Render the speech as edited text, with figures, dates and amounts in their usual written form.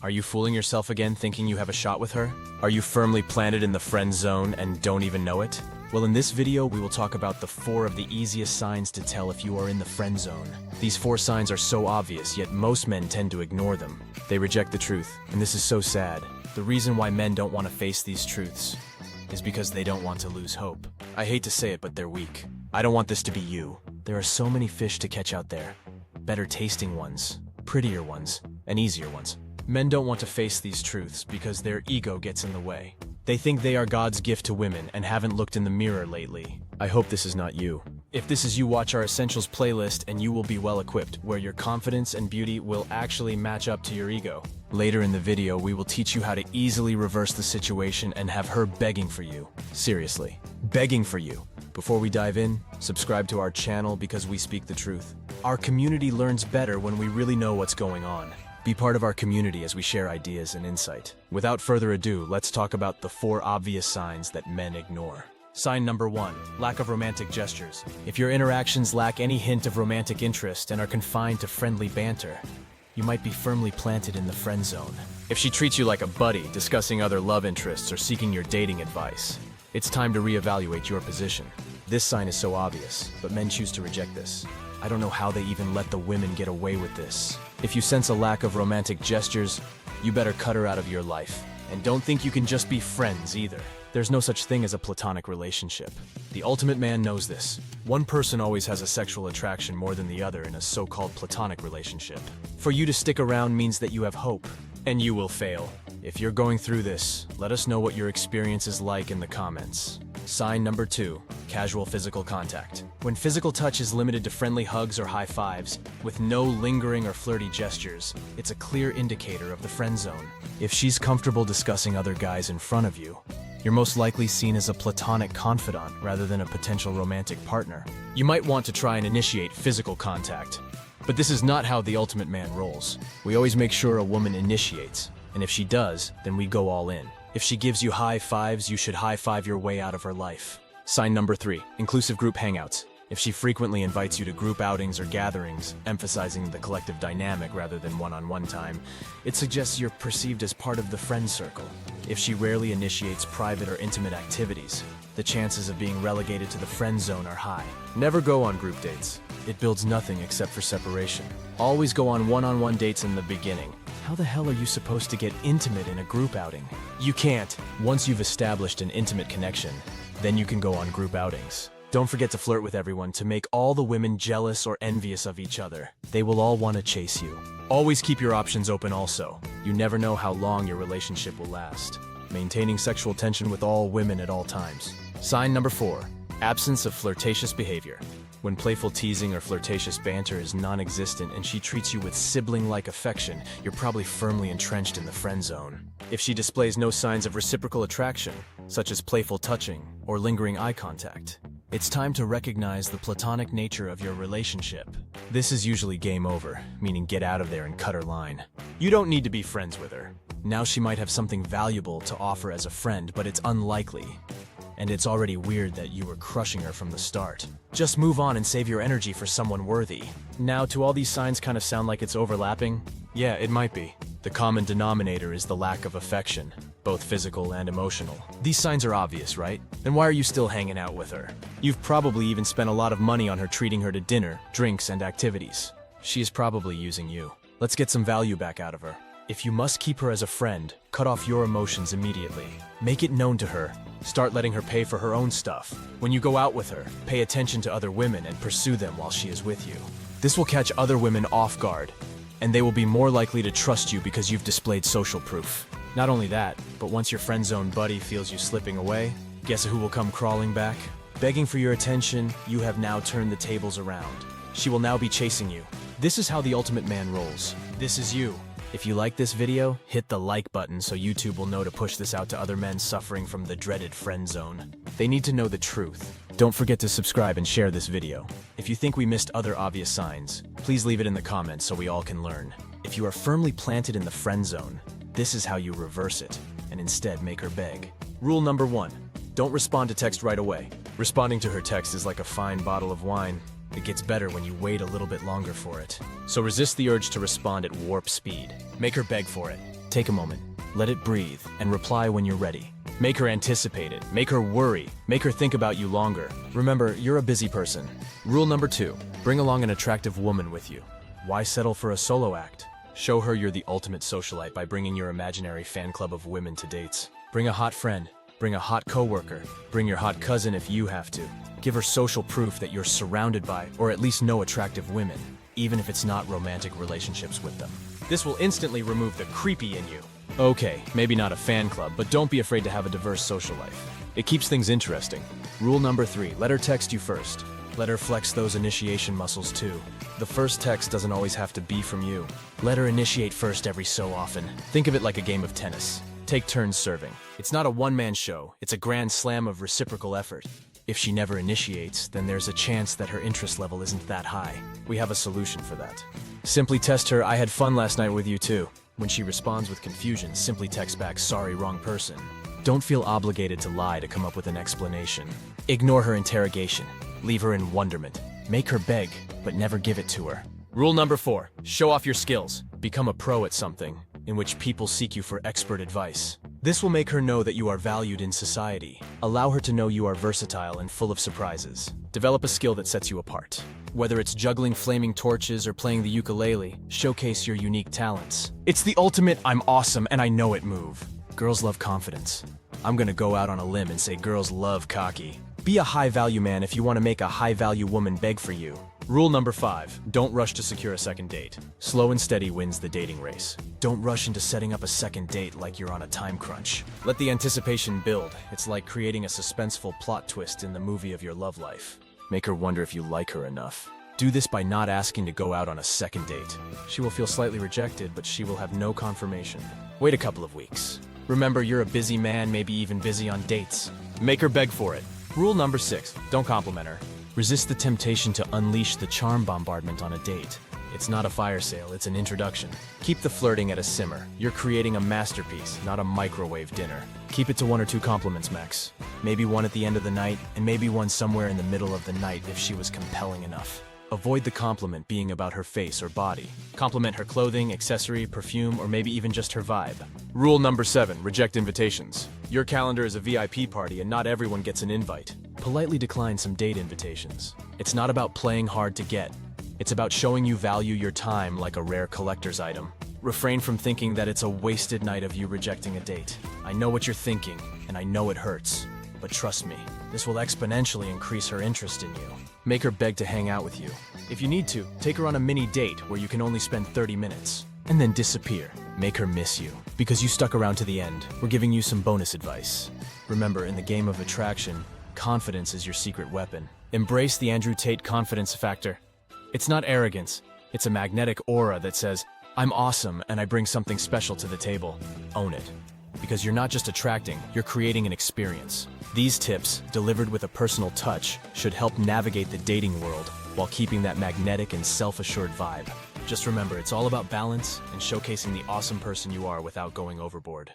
Are you fooling yourself again thinking you have a shot with her? Are you firmly planted in the friend zone and don't even know it? Well, in this video, we will talk about the 4 of the easiest signs to tell if you are in the friend zone. These 4 signs are so obvious, yet most men tend to ignore them. They reject the truth, and this is so sad. The reason why men don't want to face these truths is because they don't want to lose hope. I hate to say it, but they're weak. I don't want this to be you. There are so many fish to catch out there. Better tasting ones, prettier ones, and easier ones. Men don't want to face these truths because their ego gets in the way. They think they are God's gift to women and haven't looked in the mirror lately. I hope this is not you. If this is you, watch our Essentials playlist and you will be well equipped, where your confidence and beauty will actually match up to your ego. Later in the video, we will teach you how to easily reverse the situation and have her begging for you. Seriously, begging for you. Before we dive in, subscribe to our channel because we speak the truth. Our community learns better when we really know what's going on. Be part of our community as we share ideas and insight. Without further ado, let's talk about the 4 obvious signs that men ignore. Sign number 1, lack of romantic gestures. If your interactions lack any hint of romantic interest and are confined to friendly banter, you might be firmly planted in the friend zone. If she treats you like a buddy, discussing other love interests or seeking your dating advice, it's time to reevaluate your position. This sign is so obvious, but men choose to reject this. I don't know how they even let the women get away with this. If you sense a lack of romantic gestures, you better cut her out of your life. And don't think you can just be friends either. There's no such thing as a platonic relationship. The ultimate man knows this. One person always has a sexual attraction more than the other in a so-called platonic relationship. For you to stick around means that you have hope, and you will fail. If you're going through this, let us know what your experience is like in the comments. Sign number 2, casual physical contact. When physical touch is limited to friendly hugs or high fives, with no lingering or flirty gestures, it's a clear indicator of the friend zone. If she's comfortable discussing other guys in front of you, you're most likely seen as a platonic confidant rather than a potential romantic partner. You might want to try and initiate physical contact, but this is not how the ultimate man rolls. We always make sure a woman initiates, and if she does, then we go all in. If she gives you high fives, you should high five your way out of her life. Sign number 3, inclusive group hangouts. If she frequently invites you to group outings or gatherings, emphasizing the collective dynamic rather than one-on-one time, it suggests you're perceived as part of the friend circle. If she rarely initiates private or intimate activities, the chances of being relegated to the friend zone are high. Never go on group dates. It builds nothing except for separation. Always go on one-on-one dates in the beginning. How the hell are you supposed to get intimate in a group outing? You can't. Once you've established an intimate connection, then you can go on group outings. Don't forget to flirt with everyone to make all the women jealous or envious of each other. They will all want to chase you. Always keep your options open also. You never know how long your relationship will last. Maintaining sexual tension with all women at all times. Sign number 4, absence of flirtatious behavior. When playful teasing or flirtatious banter is non-existent and she treats you with sibling-like affection, you're probably firmly entrenched in the friend zone. If she displays no signs of reciprocal attraction, such as playful touching or lingering eye contact, it's time to recognize the platonic nature of your relationship. This is usually game over, meaning get out of there and cut her line. You don't need to be friends with her. Now she might have something valuable to offer as a friend, but it's unlikely. And it's already weird that you were crushing her from the start. Just move on and save your energy for someone worthy. Now, do all these signs kind of sound like it's overlapping? Yeah, it might be. The common denominator is the lack of affection, both physical and emotional. These signs are obvious, right? Then why are you still hanging out with her? You've probably even spent a lot of money on her, treating her to dinner, drinks, and activities. She is probably using you. Let's get some value back out of her. If you must keep her as a friend, cut off your emotions immediately. Make it known to her. Start letting her pay for her own stuff. When you go out with her, pay attention to other women and pursue them while she is with you. This will catch other women off guard, and they will be more likely to trust you because you've displayed social proof. Not only that, but once your friend zone buddy feels you slipping away, guess who will come crawling back? Begging for your attention, you have now turned the tables around. She will now be chasing you. This is how the ultimate man rolls. This is you. If you like this video, hit the like button so YouTube will know to push this out to other men suffering from the dreaded friend zone. They need to know the truth. Don't forget to subscribe and share this video. If you think we missed other obvious signs, please leave it in the comments so we all can learn. If you are firmly planted in the friend zone, this is how you reverse it, and instead make her beg. Rule number 1, don't respond to text right away. Responding to her text is like a fine bottle of wine. It gets better when you wait a little bit longer for it. So resist the urge to respond at warp speed. Make her beg for it. Take a moment, let it breathe, and reply when you're ready. Make her anticipate it, make her worry, make her think about you longer. Remember, you're a busy person. Rule number 2, bring along an attractive woman with you. Why settle for a solo act? Show her you're the ultimate socialite by bringing your imaginary fan club of women to dates. Bring a hot friend, bring a hot coworker, bring your hot cousin if you have to. Give her social proof that you're surrounded by, or at least know attractive women, even if it's not romantic relationships with them. This will instantly remove the creepy in you. Okay, maybe not a fan club, but don't be afraid to have a diverse social life. It keeps things interesting. Rule number 3, let her text you first. Let her flex those initiation muscles too. The first text doesn't always have to be from you. Let her initiate first every so often. Think of it like a game of tennis. Take turns serving. It's not a one-man show, it's a grand slam of reciprocal effort. If she never initiates, then there's a chance that her interest level isn't that high. We have a solution for that. Simply test her, "I had fun last night with you too." When she responds with confusion, simply text back, "Sorry, wrong person." Don't feel obligated to lie to come up with an explanation. Ignore her interrogation. Leave her in wonderment. Make her beg, but never give it to her. Rule number 4, show off your skills. Become a pro at something, in which people seek you for expert advice. This will make her know that you are valued in society. Allow her to know you are versatile and full of surprises. Develop a skill that sets you apart. Whether it's juggling flaming torches or playing the ukulele, showcase your unique talents. It's the ultimate "I'm awesome and I know it" move. Girls love confidence. I'm gonna go out on a limb and say girls love cocky. Be a high-value man if you want to make a high-value woman beg for you. Rule number 5, don't rush to secure a second date. Slow and steady wins the dating race. Don't rush into setting up a second date like you're on a time crunch. Let the anticipation build. It's like creating a suspenseful plot twist in the movie of your love life. Make her wonder if you like her enough. Do this by not asking to go out on a second date. She will feel slightly rejected, but she will have no confirmation. Wait a couple of weeks. Remember, you're a busy man, maybe even busy on dates. Make her beg for it. Rule number 6, don't compliment her. Resist the temptation to unleash the charm bombardment on a date. It's not a fire sale, it's an introduction. Keep the flirting at a simmer. You're creating a masterpiece, not a microwave dinner. Keep it to 1 or 2 compliments max. Maybe one at the end of the night, and maybe one somewhere in the middle of the night if she was compelling enough. Avoid the compliment being about her face or body. Compliment her clothing, accessory, perfume, or maybe even just her vibe. Rule number 7, reject invitations. Your calendar is a VIP party and not everyone gets an invite. Politely decline some date invitations. It's not about playing hard to get. It's about showing you value your time like a rare collector's item. Refrain from thinking that it's a wasted night of you rejecting a date. I know what you're thinking, and I know it hurts. But trust me, this will exponentially increase her interest in you. Make her beg to hang out with you. If you need to, take her on a mini date where you can only spend 30 minutes. And then disappear. Make her miss you. Because you stuck around to the end, we're giving you some bonus advice. Remember, in the game of attraction, confidence is your secret weapon. Embrace the Andrew Tate confidence factor. It's not arrogance. It's a magnetic aura that says, "I'm awesome and I bring something special to the table." Own it. Because you're not just attracting, you're creating an experience. These tips, delivered with a personal touch, should help navigate the dating world while keeping that magnetic and self-assured vibe. Just remember, it's all about balance and showcasing the awesome person you are without going overboard.